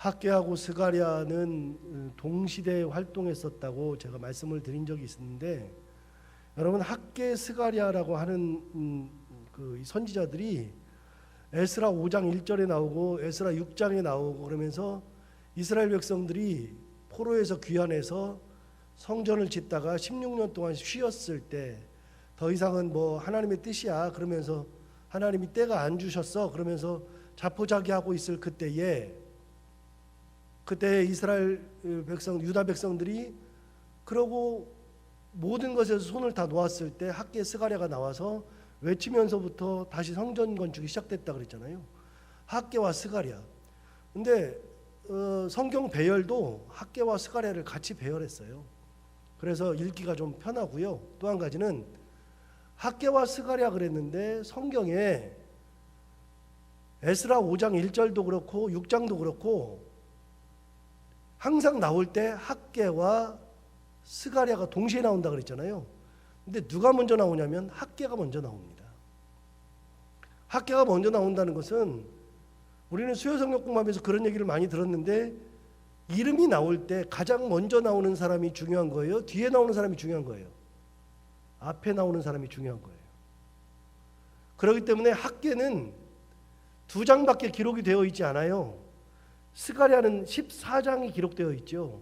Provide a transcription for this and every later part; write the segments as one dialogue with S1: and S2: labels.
S1: 학개하고 스가랴는 동시대에 활동했었다고 제가 말씀을 드린 적이 있었는데, 여러분 학개 스가랴라고 하는 그 선지자들이 에스라 5장 1절에 나오고 에스라 6장에 나오고 그러면서 이스라엘 백성들이 포로에서 귀환해서 성전을 짓다가 16년 동안 쉬었을 때 더 이상은 뭐 하나님의 뜻이야 그러면서 하나님이 때가 안 주셨어 그러면서 자포자기하고 있을 그때 이스라엘 백성, 유다 백성들이 그러고 모든 것에서 손을 다 놓았을 때 학개 스가랴가 나와서 외치면서부터 다시 성전 건축이 시작됐다 그랬잖아요. 학개와 스가랴. 근데 성경 배열도 학개와 스가랴를 같이 배열했어요. 그래서 읽기가 좀 편하고요. 또 한 가지는 학개와 스가랴 그랬는데 성경에 에스라 5장 1절도 그렇고 6장도 그렇고 항상 나올 때 학개와 스가랴가 동시에 나온다 그랬잖아요. 근데 누가 먼저 나오냐면 학개가 먼저 나옵니다. 학개가 먼저 나온다는 것은 우리는 수요성경 공부하면서 그런 얘기를 많이 들었는데 이름이 나올 때 가장 먼저 나오는 사람이 중요한 거예요? 뒤에 나오는 사람이 중요한 거예요? 앞에 나오는 사람이 중요한 거예요. 그렇기 때문에 학개는 2장밖에 기록이 되어 있지 않아요. 스가랴는 14장이 기록되어 있죠.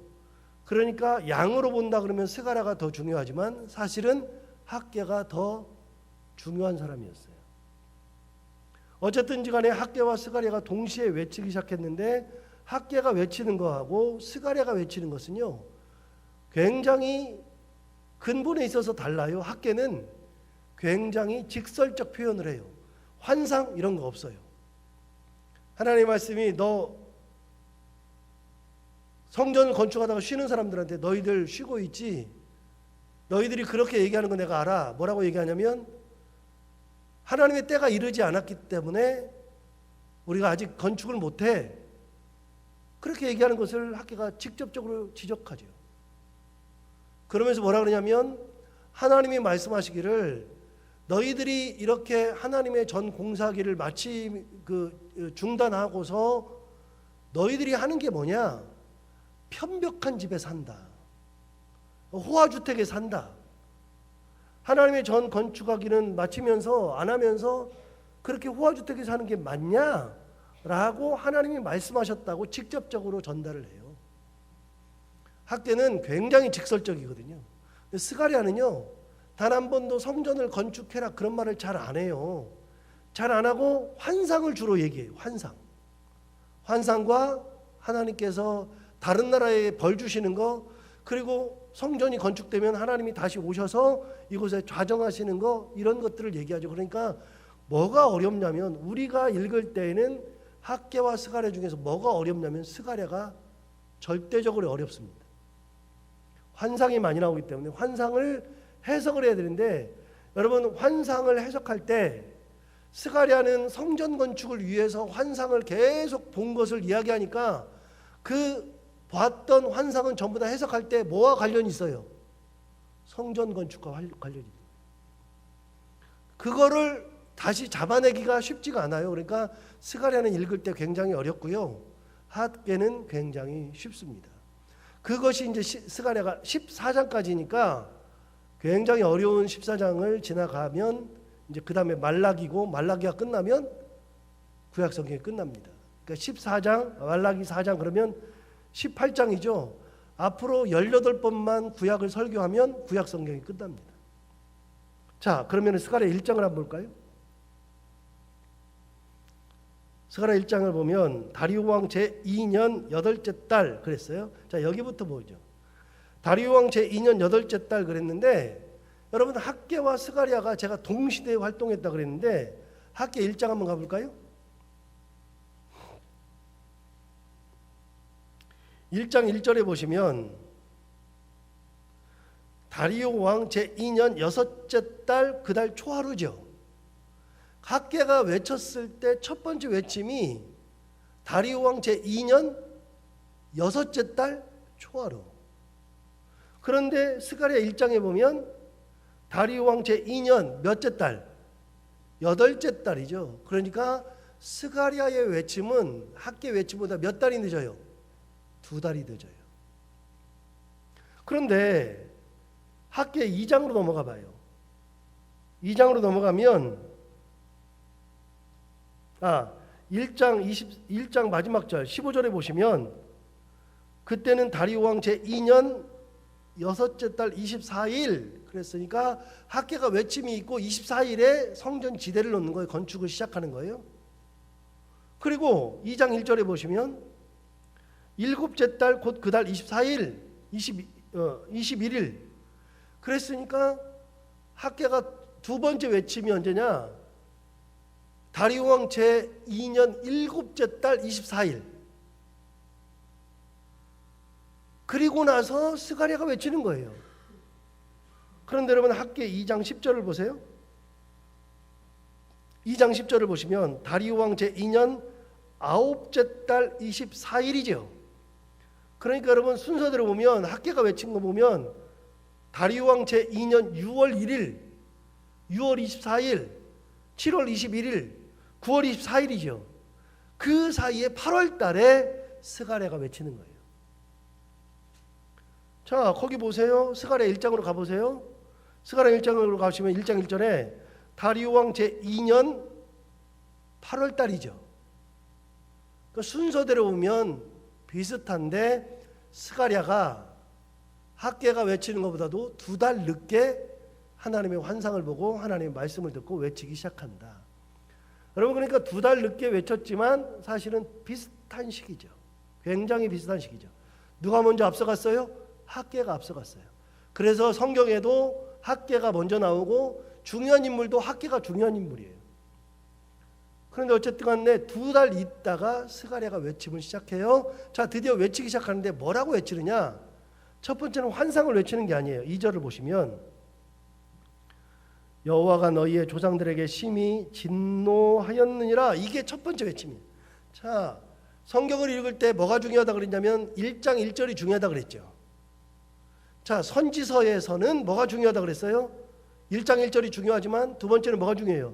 S1: 그러니까 양으로 본다 그러면 스가랴가 더 중요하지만 사실은 학개가 더 중요한 사람이었어요. 어쨌든지 간에 학개와 스가랴가 동시에 외치기 시작했는데 학개가 외치는 거하고 스가랴가 외치는 것은요 굉장히 근본에 있어서 달라요. 학개는 굉장히 직설적 표현을 해요. 환상 이런 거 없어요. 하나님의 말씀이 너 성전을 건축하다가 쉬는 사람들한테 너희들 쉬고 있지? 너희들이 그렇게 얘기하는 거 내가 알아. 뭐라고 얘기하냐면 하나님의 때가 이르지 않았기 때문에 우리가 아직 건축을 못해. 그렇게 얘기하는 것을 학개가 직접적으로 지적하죠. 그러면서 뭐라 그러냐면 하나님이 말씀하시기를 너희들이 이렇게 하나님의 전 공사기를 마치 중단하고서 너희들이 하는 게 뭐냐? 편벽한 집에 산다. 호화주택에 산다. 하나님의 전 건축하기는 마치면서 안 하면서 그렇게 호화주택에 사는 게 맞냐? 라고 하나님이 말씀하셨다고 직접적으로 전달을 해요. 학개는 굉장히 직설적이거든요. 스가랴는요 단 한 번도 성전을 건축해라 그런 말을 잘 안 해요. 잘 안 하고 환상을 주로 얘기해요. 환상과 하나님께서 다른 나라에 벌 주시는 거, 그리고 성전이 건축되면 하나님이 다시 오셔서 이곳에 좌정하시는 거, 이런 것들을 얘기하죠. 그러니까 뭐가 어렵냐면 우리가 읽을 때에는 학개와 스가랴 중에서 뭐가 어렵냐면 스가랴가 절대적으로 어렵습니다. 환상이 많이 나오기 때문에 환상을 해석을 해야 되는데, 여러분 환상을 해석할 때 스가랴는 성전 건축을 위해서 환상을 계속 본 것을 이야기하니까 그 봤던 환상은 전부 다 해석할 때 뭐와 관련이 있어요? 성전 건축과 관련이 있어요. 그거를 다시 잡아내기가 쉽지가 않아요. 그러니까 스가랴는 읽을 때 굉장히 어렵고요. 학개는 굉장히 쉽습니다. 그것이 이제 스가랴가 14장까지니까 굉장히 어려운 14장을 지나가면 이제 그 다음에 말라기고, 말라기가 끝나면 구약 성경이 끝납니다. 그러니까 14장, 말라기 4장 그러면 18장이죠. 앞으로 18번만 구약을 설교하면 구약 성경이 끝납니다. 자, 그러면 스가랴 1장을 한번 볼까요? 스가랴 1장을 보면 다리오 왕 제2년 8째 달 그랬어요. 자, 여기부터 보죠. 다리오 왕 제2년 8째 달 그랬는데, 여러분 학개와 스가랴가 제가 동시대에 활동했다 그랬는데 학개 1장 한번 가볼까요? 1장 1절에 보시면 다리오 왕 제2년 6째 달 그 달 초하루죠. 학개가 외쳤을 때 첫 번째 외침이 다리오 왕 제2년 6째 달 초하루. 그런데 스가랴 1장에 보면 다리오 왕 제2년 몇째 달? 8째 달이죠. 그러니까 스가랴의 외침은 학개 외침보다 몇 달이 늦어요? 2달이 늦어요. 그런데 학계 2장으로 넘어가 봐요. 2장으로 넘어가면 1장 마지막 절 15절에 보시면 그때는 다리오 왕 제2년 6째 달 24일 그랬으니까 학계가 외침이 있고 24일에 성전 지대를 놓는 거예요. 건축을 시작하는 거예요. 그리고 2장 1절에 보시면 7째 달 곧 그 달 24일 21일 그랬으니까 학계가 두 번째 외침이 언제냐? 다리오 왕 제2년 7째 달 24일. 그리고 나서 스가랴가 외치는 거예요. 그런데 여러분 학계 2장 10절을 보세요. 2장 10절을 보시면 다리오 왕 제2년 9째 달 24일이죠. 그러니까 여러분 순서대로 보면 학계가 외친 거 보면 다리오 왕 제2년 6월 1일, 6월 24일, 7월 21일, 9월 24일이죠. 그 사이에 8월 달에 스가랴가 외치는 거예요. 자, 거기 보세요. 스가랴 1장으로 가보세요. 스가랴 1장으로 가시면 1장 1절에 다리오 왕 제2년 8월 달이죠. 그 순서대로 보면 비슷한데 스가랴가 학계가 외치는 것보다도 2달 늦게 하나님의 환상을 보고 하나님의 말씀을 듣고 외치기 시작한다. 여러분 그러니까 2달 늦게 외쳤지만 사실은 비슷한 시기죠. 굉장히 비슷한 시기죠. 누가 먼저 앞서갔어요? 학계가 앞서갔어요. 그래서 성경에도 학계가 먼저 나오고 중요한 인물도 학계가 중요한 인물이에요. 그런데 어쨌든 간에 2달 있다가 스가랴가 외침을 시작해요. 자, 드디어 외치기 시작하는데 뭐라고 외치느냐? 첫 번째는 환상을 외치는 게 아니에요. 2절을 보시면 여호와가 너희의 조상들에게 심히 진노하였느니라. 이게 첫 번째 외침이에요. 자, 성경을 읽을 때 뭐가 중요하다 그랬냐면 1장 1절이 중요하다 그랬죠. 자, 선지서에서는 뭐가 중요하다 그랬어요? 1장 1절이 중요하지만 두 번째는 뭐가 중요해요?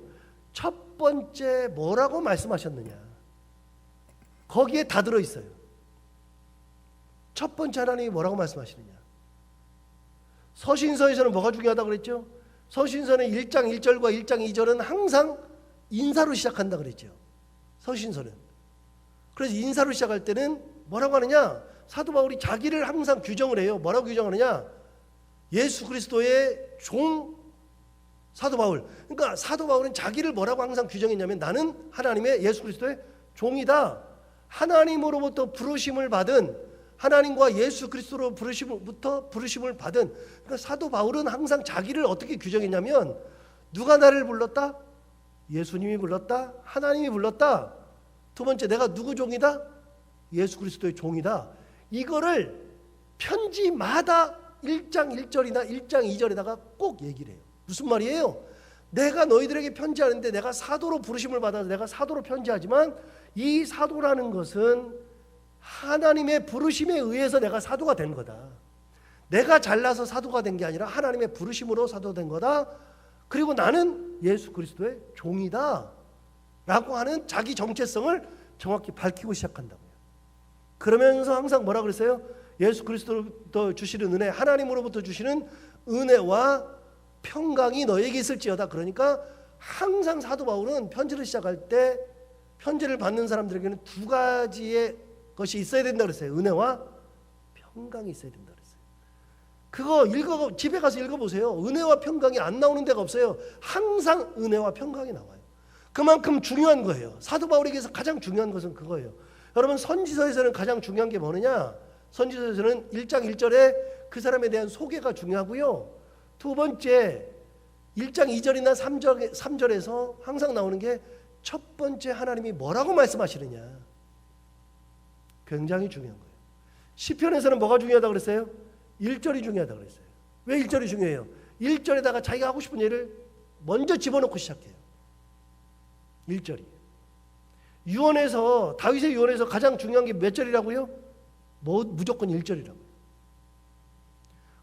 S1: 첫 번째 뭐라고 말씀하셨느냐. 거기에 다 들어있어요. 첫 번째 하나님이 뭐라고 말씀하시느냐. 서신서에서는 뭐가 중요하다 그랬죠? 서신서는 1장 1절과 1장 2절은 항상 인사로 시작한다 그랬죠. 서신서는. 그래서 인사로 시작할 때는 뭐라고 하느냐? 사도 바울이 자기를 항상 규정을 해요. 뭐라고 규정하느냐? 예수 그리스도의 종 사도 바울. 그러니까 사도 바울은 자기를 뭐라고 항상 규정했냐면 나는 하나님의 예수 그리스도의 종이다. 하나님으로부터 부르심을 받은 하나님과 예수 그리스도로 부르심을 받은 그러니까 사도 바울은 항상 자기를 어떻게 규정했냐면 누가 나를 불렀다? 예수님이 불렀다. 하나님이 불렀다. 두 번째 내가 누구 종이다? 예수 그리스도의 종이다. 이거를 편지마다 1장 1절이나 1장 2절에다가 꼭 얘기를 해요. 무슨 말이에요? 내가 너희들에게 편지하는데 내가 사도로 부르심을 받아서 내가 사도로 편지하지만 이 사도라는 것은 하나님의 부르심에 의해서 내가 사도가 된 거다. 내가 잘나서 사도가 된 게 아니라 하나님의 부르심으로 사도된 거다. 그리고 나는 예수 그리스도의 종이다 라고 하는 자기 정체성을 정확히 밝히고 시작한다고요. 그러면서 항상 뭐라 그랬어요? 예수 그리스도로부터 주시는 은혜, 하나님으로부터 주시는 은혜와 평강이 너에게 있을지어다. 그러니까 항상 사도 바울은 편지를 시작할 때 편지를 받는 사람들에게는 두 가지의 것이 있어야 된다 그랬어요. 은혜와 평강이 있어야 된다 그랬어요. 그거 집에 가서 읽어보세요. 은혜와 평강이 안 나오는 데가 없어요. 항상 은혜와 평강이 나와요. 그만큼 중요한 거예요. 사도 바울에게서 가장 중요한 것은 그거예요. 여러분 선지서에서는 가장 중요한 게 뭐느냐? 선지서에서는 1장 1절에 그 사람에 대한 소개가 중요하고요. 두 번째 1장 2절이나 3절에서 항상 나오는 게 첫 번째 하나님이 뭐라고 말씀하시느냐. 굉장히 중요한 거예요. 시편에서는 뭐가 중요하다고 그랬어요? 1절이 중요하다고 그랬어요. 왜 1절이 중요해요? 1절에다가 자기가 하고 싶은 일을 먼저 집어넣고 시작해요. 1절이. 유언에서 다윗의 유언에서 가장 중요한 게 몇 절이라고요? 무조건 1절이라고요.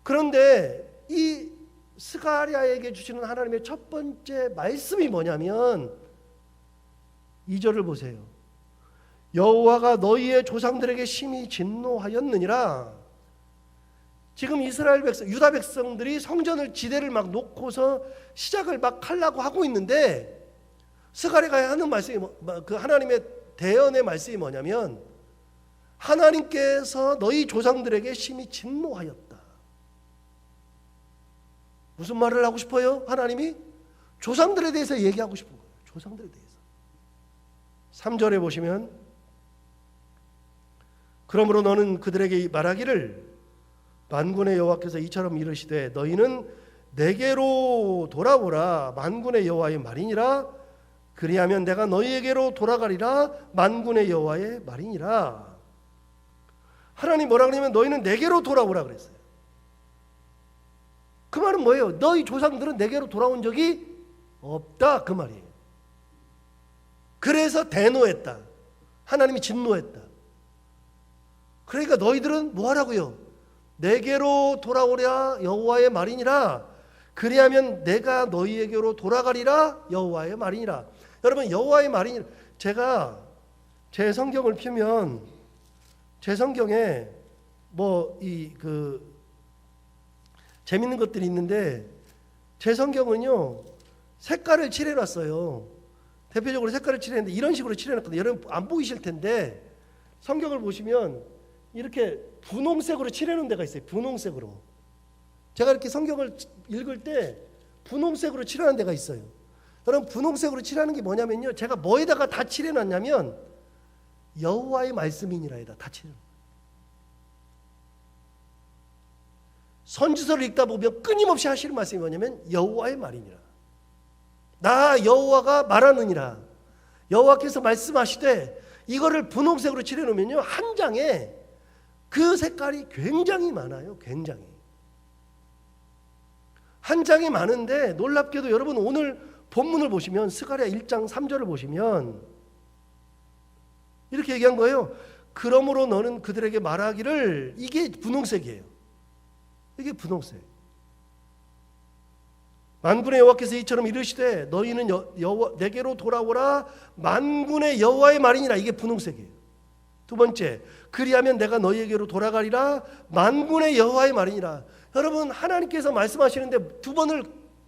S1: 그런데 이 스가랴에게 주시는 하나님의 첫 번째 말씀이 뭐냐면 2절을 보세요. 여호와가 너희의 조상들에게 심히 진노하였느니라. 지금 이스라엘 백성, 유다 백성들이 성전을 지대를 막 놓고서 시작을 막 하려고 하고 있는데 스가랴가 하는 말씀이 그 하나님의 대언의 말씀이 뭐냐면 하나님께서 너희 조상들에게 심히 진노하였다. 무슨 말을 하고 싶어요? 하나님이 조상들에 대해서 얘기하고 싶은 거예요. 조상들에 대해서. 3절에 보시면 그러므로 너는 그들에게 말하기를 만군의 여호와께서 이처럼 이르시되 너희는 내게로 돌아오라 만군의 여호와의 말이니라. 그리하면 내가 너희에게로 돌아가리라 만군의 여호와의 말이니라. 하나님 뭐라 그러냐면 너희는 내게로 돌아오라 그랬어요. 그 말은 뭐예요? 너희 조상들은 내게로 돌아온 적이 없다 그 말이에요. 그래서 대노했다. 하나님이 진노했다. 그러니까 너희들은 뭐 하라고요? 내게로 돌아오랴 여호와의 말이니라. 그리하면 내가 너희에게로 돌아가리라 여호와의 말이니라. 여러분 여호와의 말이니라. 제가 제 성경을 펴면 제 성경에 재밌는 것들이 있는데 제 성경은요 색깔을 칠해놨어요. 대표적으로 색깔을 칠했는데 이런 식으로 칠해놨거든요. 여러분 안 보이실 텐데 성경을 보시면 이렇게 분홍색으로 칠해놓은 데가 있어요. 분홍색으로. 제가 이렇게 성경을 읽을 때 분홍색으로 칠하는 데가 있어요. 여러분 분홍색으로 칠하는 게 뭐냐면요. 제가 뭐에다가 다 칠해놨냐면 여호와의 말씀이니라에다 다 칠해놓은 거예요. 선지서를 읽다 보면 끊임없이 하시는 말씀이 뭐냐면 여호와의 말이니라. 나 여호와가 말하느니라. 여호와께서 말씀하시되 이거를 분홍색으로 칠해놓으면요 한 장에 그 색깔이 굉장히 많아요. 굉장히 한 장이 많은데 놀랍게도 여러분 오늘 본문을 보시면 스가랴 1장 3절을 보시면 이렇게 얘기한 거예요. 그러므로 너는 그들에게 말하기를. 이게 분홍색이에요. 이게 분홍색. 만군의 여호와께서 이처럼 이르시되 너희는 내게로 돌아오라 만군의 여호와의 말이니라. 이게 분홍색이에요. 두 번째, 그리하면 내가 너희에게로 돌아가리라 만군의 여호와의 말이니라. 여러분 하나님께서 말씀하시는데 두 번을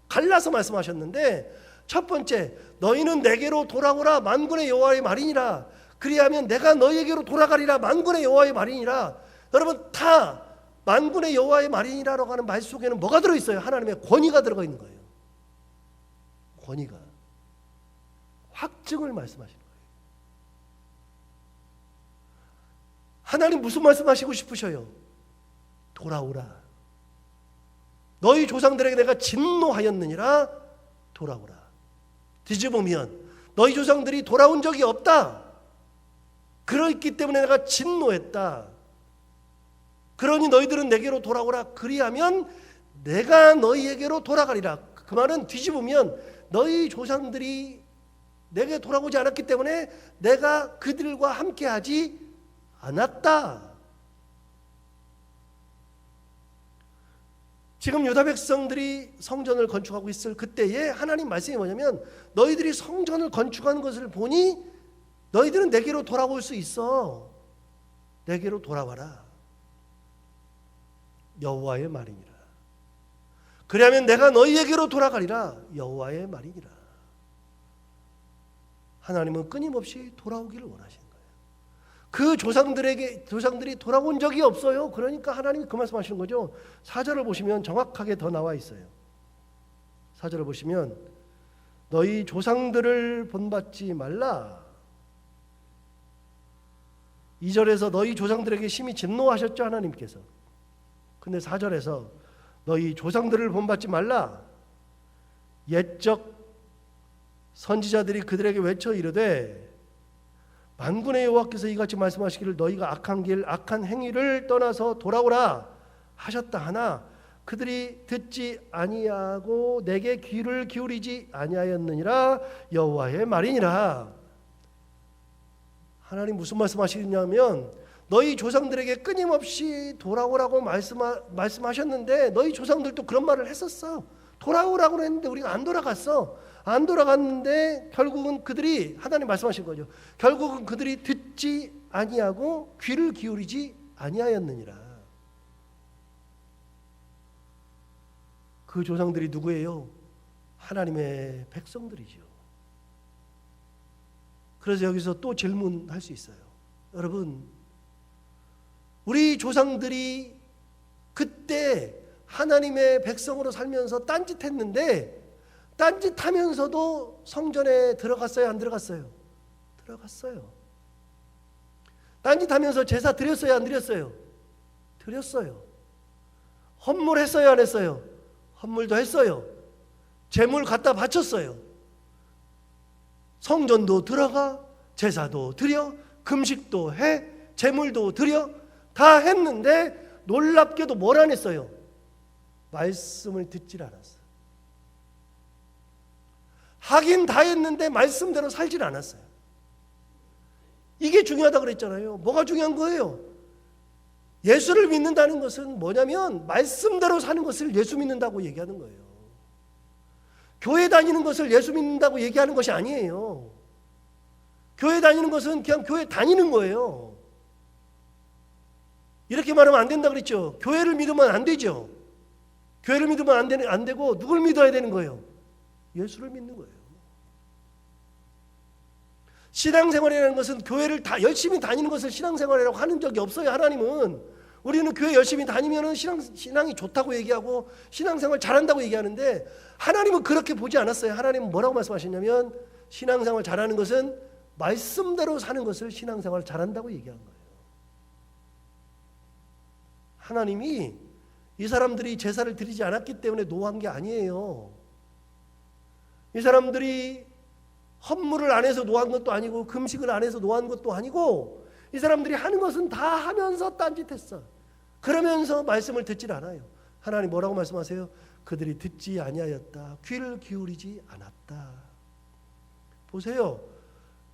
S1: 갈라서 말씀하셨는데 첫 번째, 너희는 내게로 돌아오라 만군의 여호와의 말이니라. 그리하면 내가 너희에게로 돌아가리라 만군의 여호와의 말이니라. 여러분 다 만군의 여호와의 말이니라라고 하는 말 속에는 뭐가 들어있어요? 하나님의 권위가 들어가 있는 거예요. 권위가. 확증을 말씀하시는 거예요. 하나님 무슨 말씀하시고 싶으셔요? 돌아오라. 너희 조상들에게 내가 진노하였느니라. 돌아오라. 뒤집으면 너희 조상들이 돌아온 적이 없다. 그렇기 때문에 내가 진노했다. 그러니 너희들은 내게로 돌아오라. 그리하면 내가 너희에게로 돌아가리라. 그 말은 뒤집으면 너희 조상들이 내게 돌아오지 않았기 때문에 내가 그들과 함께하지 않았다. 지금 유다 백성들이 성전을 건축하고 있을 그때에 하나님 말씀이 뭐냐면 너희들이 성전을 건축하는 것을 보니 너희들은 내게로 돌아올 수 있어. 내게로 돌아와라. 여호와의 말이니라. 그리하면 내가 너희에게로 돌아가리라. 여호와의 말이니라. 하나님은 끊임없이 돌아오기를 원하시는 거예요. 그 조상들이 돌아온 적이 없어요. 그러니까 하나님이 그 말씀하시는 거죠. 4절을 보시면 정확하게 더 나와 있어요. 4절을 보시면 너희 조상들을 본받지 말라. 2절에서 너희 조상들에게 심히 진노하셨죠, 하나님께서. 근데 4절에서 너희 조상들을 본받지 말라. 옛적 선지자들이 그들에게 외쳐 이르되 만군의 여호와께서 이같이 말씀하시기를 너희가 악한 길 악한 행위를 떠나서 돌아오라 하셨다 하나 그들이 듣지 아니하고 내게 귀를 기울이지 아니하였느니라. 여호와의 말이니라. 하나님 무슨 말씀하시냐면 너희 조상들에게 끊임없이 돌아오라고 말씀하셨는데 너희 조상들도 그런 말을 했었어. 돌아오라고 했는데 우리가 안 돌아갔어. 안 돌아갔는데 결국은 그들이 하나님 말씀하신 거죠. 결국은 그들이 듣지 아니하고 귀를 기울이지 아니하였느니라. 그 조상들이 누구예요? 하나님의 백성들이죠. 그래서 여기서 또 질문할 수 있어요. 여러분, 우리 조상들이 그때 하나님의 백성으로 살면서 딴짓했는데 딴짓하면서도 성전에 들어갔어요? 안 들어갔어요? 들어갔어요. 딴짓하면서 제사 드렸어요? 안 드렸어요? 드렸어요. 헌물했어요? 안 했어요? 헌물도 했어요. 제물 갖다 바쳤어요. 성전도 들어가, 제사도 드려, 금식도 해, 제물도 드려, 다 했는데 놀랍게도 뭘 안 했어요? 말씀을 듣질 않았어요. 하긴 다 했는데 말씀대로 살질 않았어요. 이게 중요하다고 그랬잖아요. 뭐가 중요한 거예요? 예수를 믿는다는 것은 뭐냐면 말씀대로 사는 것을 예수 믿는다고 얘기하는 거예요. 교회 다니는 것을 예수 믿는다고 얘기하는 것이 아니에요. 교회 다니는 것은 그냥 교회 다니는 거예요. 이렇게 말하면 안 된다 그랬죠. 교회를 믿으면 안 되죠. 교회를 믿으면 안 되고 누굴 믿어야 되는 거예요? 예수를 믿는 거예요. 신앙생활이라는 것은 교회를 다 열심히 다니는 것을 신앙생활이라고 하는 적이 없어요. 하나님은 우리는 교회 열심히 다니면 신앙이 좋다고 얘기하고 신앙생활 잘한다고 얘기하는데 하나님은 그렇게 보지 않았어요. 하나님은 뭐라고 말씀하셨냐면 신앙생활 잘하는 것은 말씀대로 사는 것을 신앙생활 잘한다고 얘기한 거예요. 하나님이 이 사람들이 제사를 드리지 않았기 때문에 노한 게 아니에요. 이 사람들이 헌물을 안 해서 노한 것도 아니고 금식을 안 해서 노한 것도 아니고 이 사람들이 하는 것은 다 하면서 딴짓했어. 그러면서 말씀을 듣질 않아요. 하나님 뭐라고 말씀하세요? 그들이 듣지 아니하였다. 귀를 기울이지 않았다. 보세요.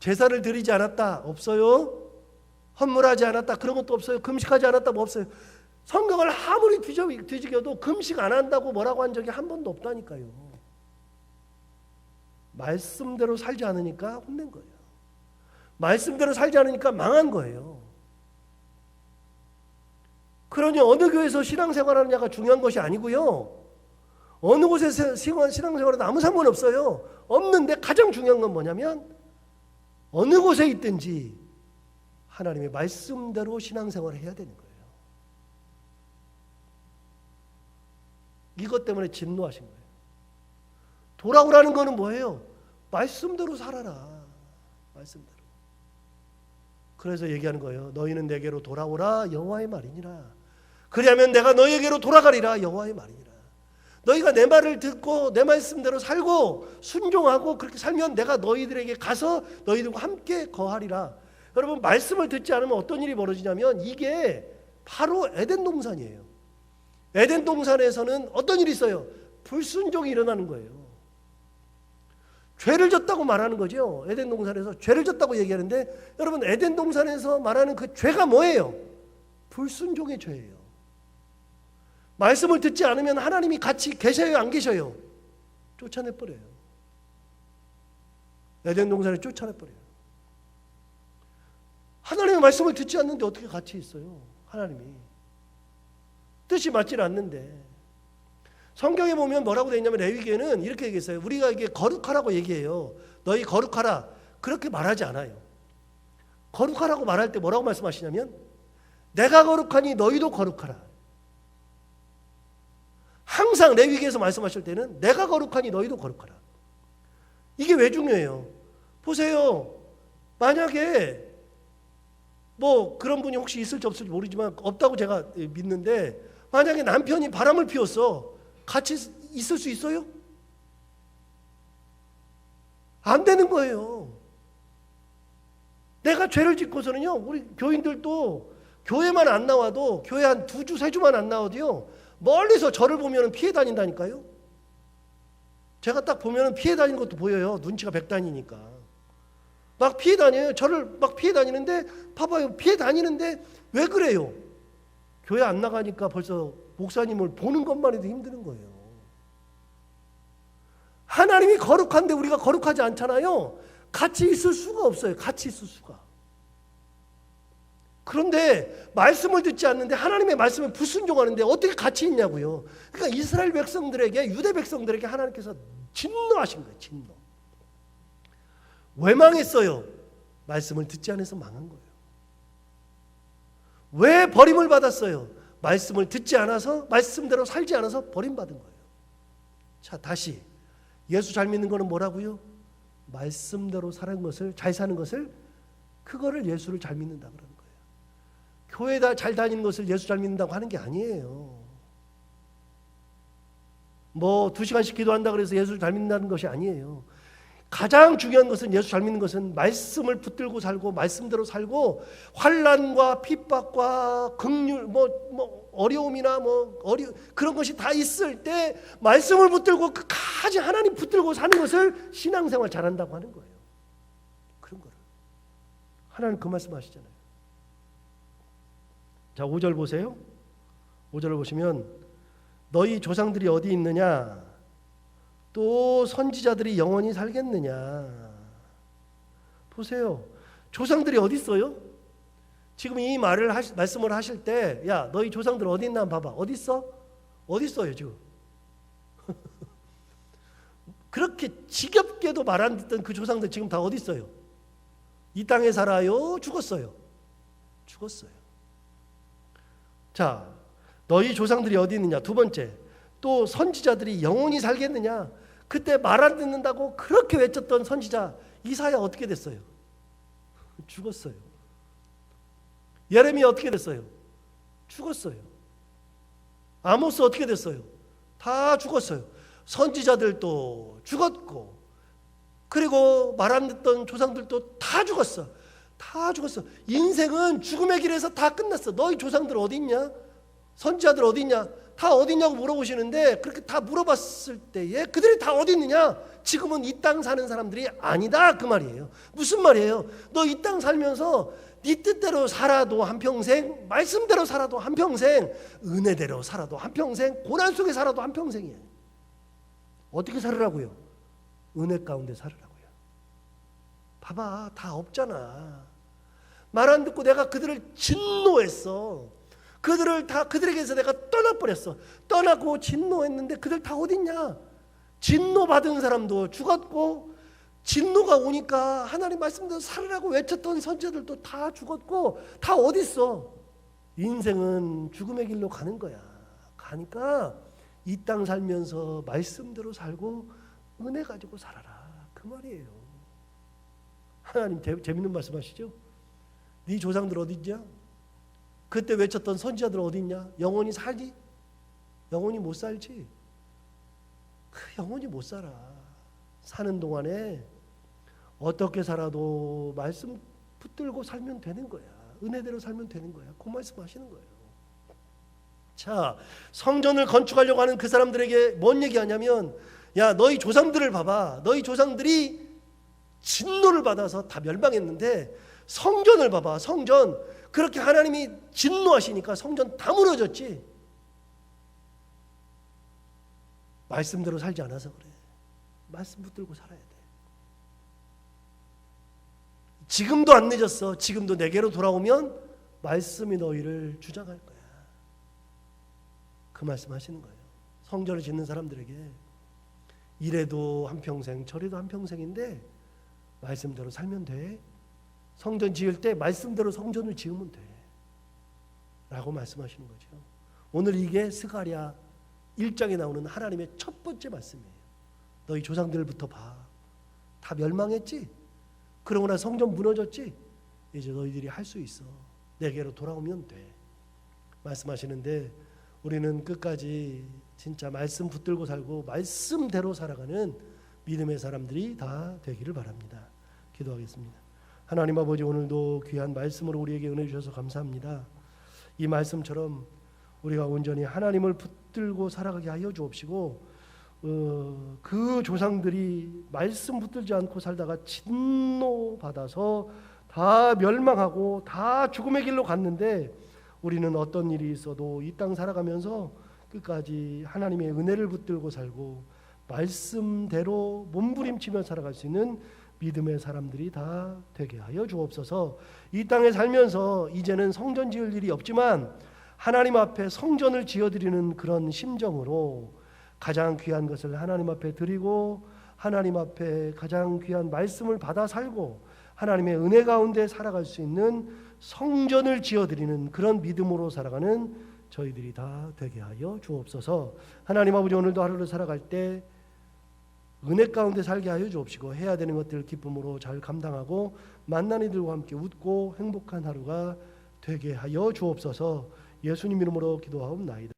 S1: 제사를 드리지 않았다. 없어요. 헌물하지 않았다. 그런 것도 없어요. 금식하지 않았다. 뭐 없어요. 성경을 아무리 뒤지겨도 금식 안 한다고 뭐라고 한 적이 한 번도 없다니까요. 말씀대로 살지 않으니까 혼낸 거예요. 말씀대로 살지 않으니까 망한 거예요. 그러니 어느 교회에서 신앙생활하느냐가 중요한 것이 아니고요. 어느 곳에서 신앙생활하도 아무 상관없어요. 없는데 가장 중요한 건 뭐냐면 어느 곳에 있든지 하나님의 말씀대로 신앙생활을 해야 되는 거예요. 이것 때문에 진노하신 거예요. 돌아오라는 거는 뭐예요? 말씀대로 살아라. 말씀대로. 그래서 얘기하는 거예요. 너희는 내게로 돌아오라 여호와의 말이니라. 그리하면 내가 너희에게로 돌아가리라 여호와의 말이니라. 너희가 내 말을 듣고 내 말씀대로 살고 순종하고 그렇게 살면 내가 너희들에게 가서 너희들과 함께 거하리라. 여러분 말씀을 듣지 않으면 어떤 일이 벌어지냐면 이게 바로 에덴 동산이에요. 에덴 동산에서는 어떤 일이 있어요? 불순종이 일어나는 거예요. 죄를 졌다고 말하는 거죠. 에덴 동산에서 죄를 졌다고 얘기하는데 여러분 에덴 동산에서 말하는 그 죄가 뭐예요? 불순종의 죄예요. 말씀을 듣지 않으면 하나님이 같이 계셔요? 안 계셔요? 쫓아내버려요. 에덴 동산에 쫓아내버려요. 하나님의 말씀을 듣지 않는데 어떻게 같이 있어요? 하나님이. 뜻이 맞질 않는데. 성경에 보면 뭐라고 되어 있냐면 레위기에는 이렇게 얘기했어요. 우리가 이게 거룩하라고 얘기해요. 너희 거룩하라. 그렇게 말하지 않아요. 거룩하라고 말할 때 뭐라고 말씀하시냐면 내가 거룩하니 너희도 거룩하라. 항상 레위기에서 말씀하실 때는 내가 거룩하니 너희도 거룩하라. 이게 왜 중요해요? 보세요. 만약에 뭐 그런 분이 혹시 있을지 없을지 모르지만 없다고 제가 믿는데 만약에 남편이 바람을 피웠어. 같이 있을 수 있어요? 안 되는 거예요. 내가 죄를 짓고서는요. 우리 교인들도 교회만 안 나와도 교회 한 2주, 3주만 안 나와도요. 멀리서 저를 보면 피해 다닌다니까요. 제가 딱 보면 피해 다니는 것도 보여요. 눈치가 백단이니까. 막 피해 다녀요. 저를 막 피해 다니는데 봐봐요. 피해 다니는데 왜 그래요? 교회 안 나가니까 벌써 목사님을 보는 것만 해도 힘드는 거예요. 하나님이 거룩한데 우리가 거룩하지 않잖아요. 같이 있을 수가 없어요. 같이 있을 수가. 그런데 말씀을 듣지 않는데 하나님의 말씀에 불순종하는데 어떻게 같이 있냐고요. 그러니까 이스라엘 백성들에게, 유대 백성들에게 하나님께서 진노하신 거예요. 진노. 왜 망했어요? 말씀을 듣지 않아서 망한 거예요. 왜 버림을 받았어요? 말씀을 듣지 않아서, 말씀대로 살지 않아서 버림받은 거예요. 자, 다시 예수 잘 믿는 거는 뭐라고요? 말씀대로 사는 것을, 잘 사는 것을, 그거를 예수를 잘 믿는다 그러는 거예요. 교회 잘 다니는 것을 예수 잘 믿는다고 하는 게 아니에요. 뭐 2시간씩 기도한다 그래서 예수를 잘 믿는다는 것이 아니에요. 가장 중요한 것은, 예수 잘 믿는 것은 말씀을 붙들고 살고 말씀대로 살고, 환난과 핍박과 긍휼, 어려움이나 그런 것이 다 있을 때 말씀을 붙들고 끝까지 하나님 붙들고 사는 것을 신앙생활 잘한다고 하는 거예요. 그런 거를 하나님 그 말씀하시잖아요. 자, 5절 보세요. 5절을 보시면 너희 조상들이 어디 있느냐? 또 선지자들이 영원히 살겠느냐? 보세요. 조상들이 어디 있어요? 지금 이 말씀을 하실 때, 야, 너희 조상들 어디 있나 한번 봐봐. 어디 있어? 어디 있어요 지금? 그렇게 지겹게도 말 안 듣던 그 조상들 지금 다 어디 있어요? 이 땅에 살아요? 죽었어요? 죽었어요. 자, 너희 조상들이 어디 있느냐? 두 번째, 또 선지자들이 영원히 살겠느냐? 그때 말 안 듣는다고 그렇게 외쳤던 선지자 이사야 어떻게 됐어요? 죽었어요. 예레미야 어떻게 됐어요? 죽었어요. 아모스 어떻게 됐어요? 다 죽었어요. 선지자들도 죽었고, 그리고 말 안 듣던 조상들도 다 죽었어. 다 죽었어. 인생은 죽음의 길에서 다 끝났어. 너희 조상들 어디 있냐? 선지자들 어디 있냐? 다 어디 있냐고 물어보시는데, 그렇게 다 물어봤을 때에 그들이 다 어디 있느냐? 지금은 이 땅 사는 사람들이 아니다, 그 말이에요. 무슨 말이에요? 너 이 땅 살면서 네 뜻대로 살아도 한평생, 말씀대로 살아도 한평생, 은혜대로 살아도 한평생, 고난 속에 살아도 한평생이에요. 어떻게 살으라고요? 은혜 가운데 살으라고요. 봐봐, 다 없잖아. 말 안 듣고 내가 그들을 진노했어. 그들에게서 내가 떠나버렸어. 떠나고 진노했는데 그들 다 어딨냐? 진노받은 사람도 죽었고, 진노가 오니까 하나님 말씀대로 살으라고 외쳤던 선지자들도 다 죽었고, 다 어딨어? 인생은 죽음의 길로 가는 거야. 가니까 이 땅 살면서 말씀대로 살고 은혜 가지고 살아라, 그 말이에요. 하나님 재밌는 말씀 하시죠? 네 조상들 어디 있냐? 그때 외쳤던 선지자들 어디 있냐? 영원히 살지? 영원히 못 살지? 영원히 못 살아. 사는 동안에 어떻게 살아도 말씀 붙들고 살면 되는 거야. 은혜대로 살면 되는 거야. 그 말씀 하시는 거예요. 자, 성전을 건축하려고 하는 그 사람들에게 뭔 얘기하냐면, 야, 너희 조상들을 봐봐. 너희 조상들이 진노를 받아서 다 멸망했는데 성전을 봐봐. 성전, 그렇게 하나님이 진노하시니까 성전 다 무너졌지. 말씀대로 살지 않아서 그래. 말씀 붙들고 살아야 돼. 지금도 안 늦었어. 지금도 내게로 돌아오면 말씀이 너희를 주장할 거야. 그 말씀 하시는 거예요. 성전을 짓는 사람들에게 이래도 한평생, 저래도 한평생인데 말씀대로 살면 돼. 성전 지을 때 말씀대로 성전을 지으면 돼, 라고 말씀하시는 거죠. 오늘 이게 스가랴 1장에 나오는 하나님의 첫 번째 말씀이에요. 너희 조상들부터 봐. 다 멸망했지? 그러거나 성전 무너졌지? 이제 너희들이 할 수 있어. 내게로 돌아오면 돼, 말씀하시는데, 우리는 끝까지 진짜 말씀 붙들고 살고 말씀대로 살아가는 믿음의 사람들이 다 되기를 바랍니다. 기도하겠습니다. 하나님 아버지, 오늘도 귀한 말씀으로 우리에게 은혜 주셔서 감사합니다. 이 말씀처럼 우리가 온전히 하나님을 붙들고 살아가게 하여 주옵시고, 그 조상들이 말씀 붙들지 않고 살다가 진노받아서 다 멸망하고 다 죽음의 길로 갔는데, 우리는 어떤 일이 있어도 이 땅 살아가면서 끝까지 하나님의 은혜를 붙들고 살고 말씀대로 몸부림치며 살아갈 수 있는 믿음의 사람들이 다 되게 하여 주옵소서. 이 땅에 살면서 이제는 성전 지을 일이 없지만 하나님 앞에 성전을 지어드리는 그런 심정으로 가장 귀한 것을 하나님 앞에 드리고 하나님 앞에 가장 귀한 말씀을 받아 살고 하나님의 은혜 가운데 살아갈 수 있는 성전을 지어드리는 그런 믿음으로 살아가는 저희들이 다 되게 하여 주옵소서. 하나님 아버지, 오늘도 하루를 살아갈 때 은혜 가운데 살게 하여 주옵시고 해야 되는 것들 기쁨으로 잘 감당하고 만난 이들과 함께 웃고 행복한 하루가 되게 하여 주옵소서. 예수님 이름으로 기도하옵나이다.